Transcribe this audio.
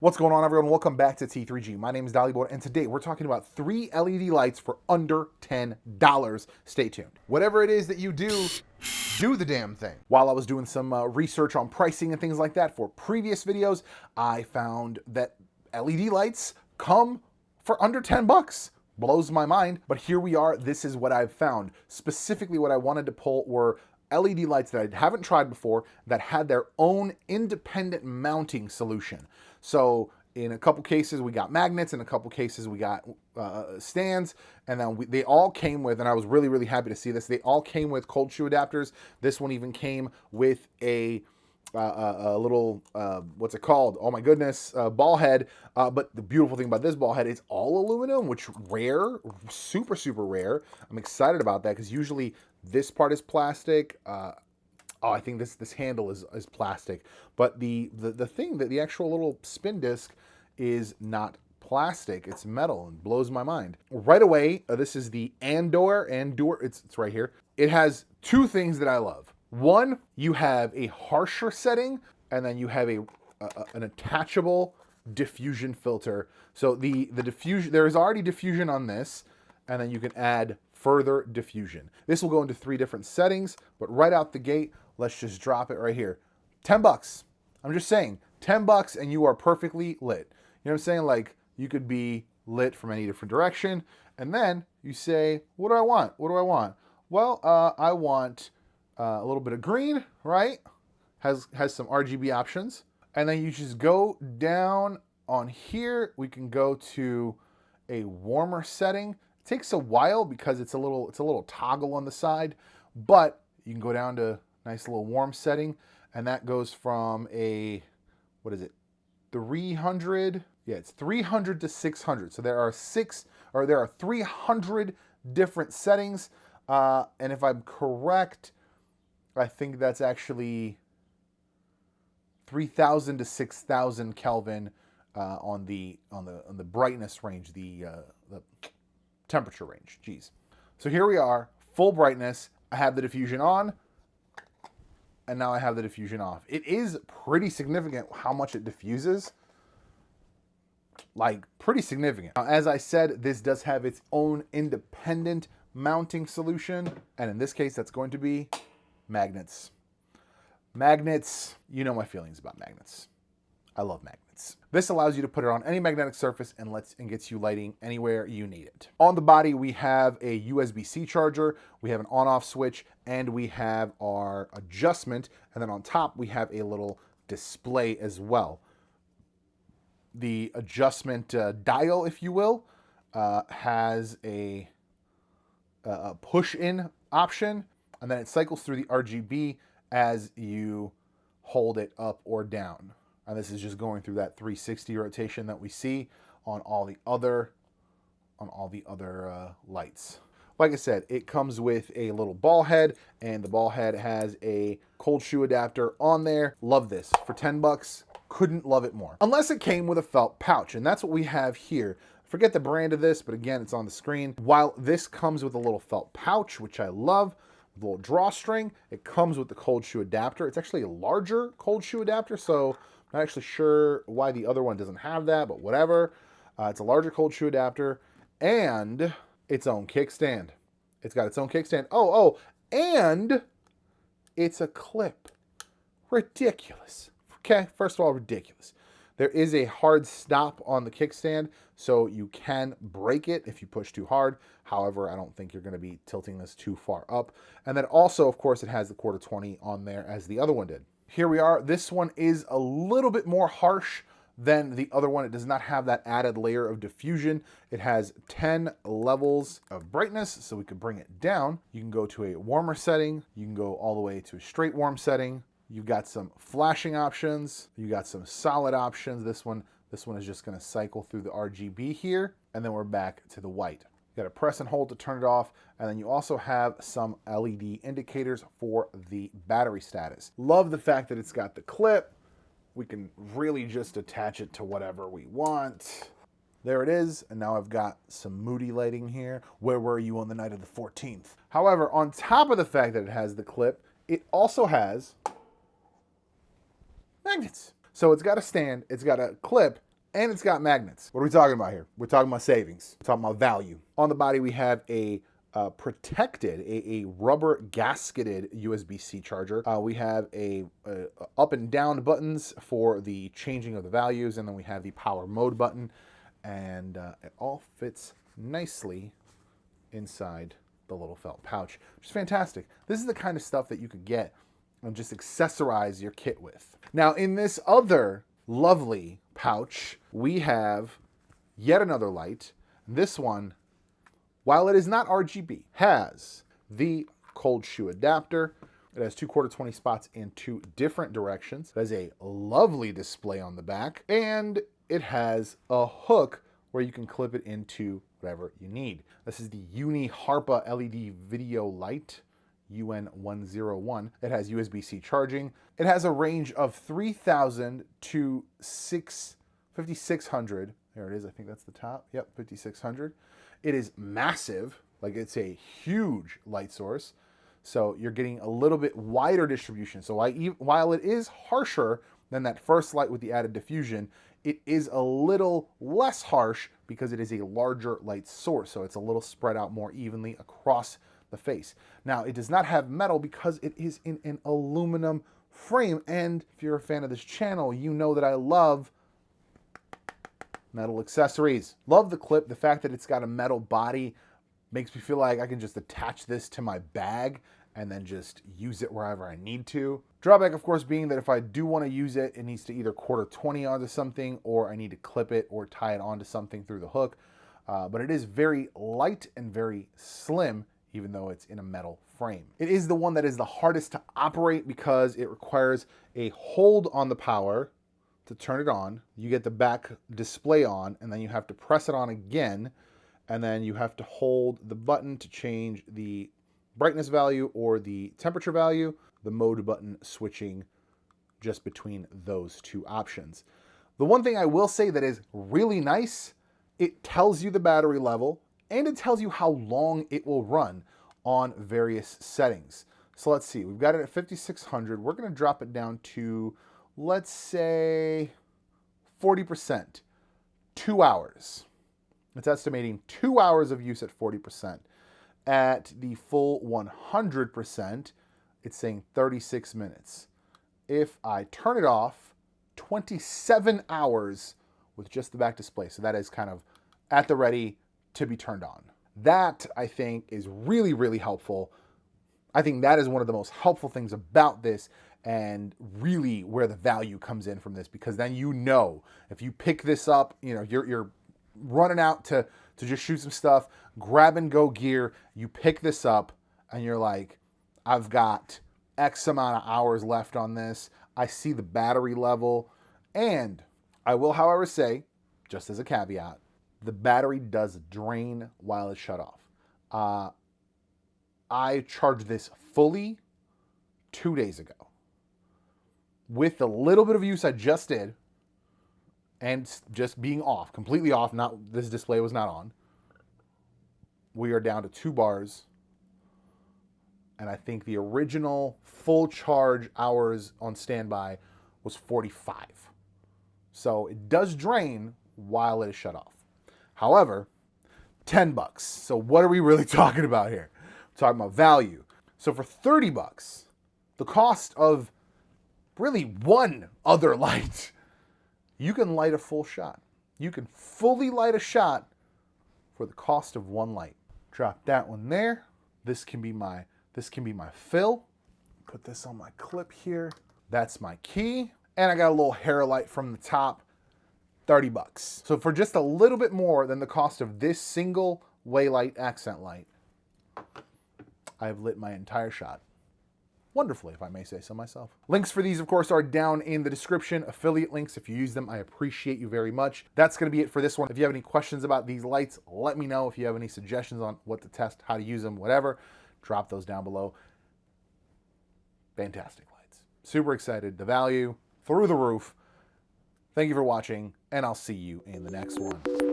What's going on, everyone? Welcome back to T3G. My name is Dollyboard, and today we're talking about 3 LED lights for under $10. Stay tuned. Whatever it is that you do, do the damn thing. While I was doing some research on pricing and things like that for previous videos, I found that LED lights come for under 10 bucks. Blows my mind, but here we are. This is what I've found. Specifically, what I wanted to pull were LED lights that I haven't tried before that had their own independent mounting solution. So in a couple cases, we got magnets. In a couple cases, we got stands. And then they all came with, and I was really, really happy to see this, they all came with cold shoe adapters. This one even came with a little, what's it called? Oh my goodness, ball head. But the beautiful thing about this ball head is all aluminum, which rare, super, super rare. I'm excited about that because usually this part is plastic. I think this handle is plastic, but the thing that the actual little spin disc is not plastic, it's metal, and blows my mind. Right away, this is the Andor, it's right here. It has two things that I love. One, you have a harsher setting, and then you have an attachable diffusion filter. So the diffusion, there is already diffusion on this, and then you can add further diffusion. This will go into 3 different settings, but right out the gate, let's just drop it right here. 10 bucks. I'm just saying, 10 bucks and you are perfectly lit. You know what I'm saying? Like, you could be lit from any different direction, and then you say, what do I want? What do I want? Well, I want a little bit of green, right? Has some RGB options. And then you just go down on here. We can go to a warmer setting. It takes a while because it's a little toggle on the side, but you can go down to nice little warm setting, and that goes from a, what is it, 300? Yeah, it's 300 to 600. So there are 300 different settings, and if I'm correct, I think that's actually 3,000 to 6,000 Kelvin on the brightness range, the temperature range. Geez. So here we are, full brightness. I have the diffusion on, and now I have the diffusion off. It is pretty significant how much it diffuses. Like, pretty significant. Now, as I said, this does have its own independent mounting solution, and in this case, that's going to be magnets. Magnets, you know my feelings about magnets. I love magnets. This allows you to put it on any magnetic surface and gets you lighting anywhere you need it. On the body, we have a USB-C charger, we have an on-off switch, and we have our adjustment. And then on top, we have a little display as well. The adjustment dial, if you will, has a push-in option, and then it cycles through the RGB as you hold it up or down. And this is just going through that 360 rotation that we see on all the other lights. Like I said, it comes with a little ball head, and the ball head has a cold shoe adapter on there. Love this. For 10 bucks, couldn't love it more. Unless it came with a felt pouch, and that's what we have here. Forget the brand of this, but again, it's on the screen. While this comes with a little felt pouch, which I love, with a little drawstring, it comes with the cold shoe adapter. It's actually a larger cold shoe adapter, so not actually sure why the other one doesn't have that, but whatever. It's a larger cold shoe adapter and its own kickstand. It's got its own kickstand. And it's a clip. Ridiculous. Okay, first of all, ridiculous. There is a hard stop on the kickstand, so you can break it if you push too hard. However, I don't think you're going to be tilting this too far up. And then also, of course, it has the quarter 20 on there as the other one did. Here we are. This one is a little bit more harsh than the other one. It does not have that added layer of diffusion. It has 10 levels of brightness, so we could bring it down. You can go to a warmer setting. You can go all the way to a straight warm setting. You've got some flashing options. You got some solid options. This one is just going to cycle through the RGB here, and then we're back to the white. You got to press and hold to turn it off, and then you also have some LED indicators for the battery status. Love the fact that it's got the clip. We can really just attach it to whatever we want. There it is, and now I've got some moody lighting here. Where were you on the night of the 14th? However, on top of the fact that it has the clip, it also has magnets. So it's got a stand, it's got a clip, and it's got magnets. What are we talking about here? We're talking about savings. We're talking about value. On the body, we have a protected, a rubber gasketed USB-C charger. We have a up and down buttons for the changing of the values, and then we have the power mode button, and it all fits nicely inside the little felt pouch, which is fantastic. This is the kind of stuff that you could get and just accessorize your kit with. Now, in this other lovely pouch, we have yet another light. This one, while it is not RGB, has the cold shoe adapter. It has 2 2/4 spots in 2 different directions. It has a lovely display on the back, and it has a hook where you can clip it into whatever you need. This is the Uni Harpa LED video light, UN101. It has USB-C charging. It has a range of 3,000 to 5,600. There it is, I think that's the top. Yep, 5,600. It is massive, like it's a huge light source. So you're getting a little bit wider distribution. So while it is harsher than that first light with the added diffusion, it is a little less harsh because it is a larger light source. So it's a little spread out more evenly across the face. Now, it does not have metal because it is in an aluminum frame. And if you're a fan of this channel, you know that I love metal accessories. Love the clip. The fact that it's got a metal body makes me feel like I can just attach this to my bag and then just use it wherever I need to. Drawback, of course, being that if I do want to use it, it needs to either 1/4 onto something, or I need to clip it or tie it onto something through the hook. But it is very light and very slim, even though it's in a metal frame. It is the one that is the hardest to operate because it requires a hold on the power to turn it on. You get the back display on, and then you have to press it on again, and then you have to hold the button to change the brightness value or the temperature value, the mode button switching just between those two options. The one thing I will say that is really nice, it tells you the battery level and it tells you how long it will run on various settings. So let's see, we've got it at 5,600. We're going to drop it down to, let's say, 40%, 2 hours. It's estimating 2 hours of use at 40%. At the full 100%, it's saying 36 minutes. If I turn it off, 27 hours with just the back display. So that is kind of at the ready to be turned on. That, I think, is really, really helpful. I think that is one of the most helpful things about this, and really where the value comes in from this, because then you know if you pick this up, you know, you're running out to just shoot some stuff, grab and go gear, you pick this up and you're like, I've got X amount of hours left on this. I see the battery level, and I will, however, say, just as a caveat, the battery does drain while it's shut off. I charged this fully 2 days ago. With the little bit of use I just did, and just being off, completely off, not, this display was not on, we are down to 2 bars. And I think the original full charge hours on standby was 45. So it does drain while it is shut off. However, $10. So what are we really talking about here? We're talking about value. So for $30, the cost of really one other light, you can light a full shot. You can fully light a shot for the cost of one light. Drop that one there. This can be my fill. Put this on my clip here. That's my key. And I got a little hair light from the top, $30. So for just a little bit more than the cost of this single Waylight accent light, I've lit my entire shot. Wonderfully, if I may say so myself. Links for these, of course, are down in the description. Affiliate links, if you use them, I appreciate you very much. That's going to be it for this one. If you have any questions about these lights, let me know. If you have any suggestions on what to test, how to use them, whatever, drop those down below. Fantastic lights. Super excited. The value, through the roof. Thank you for watching, and I'll see you in the next one.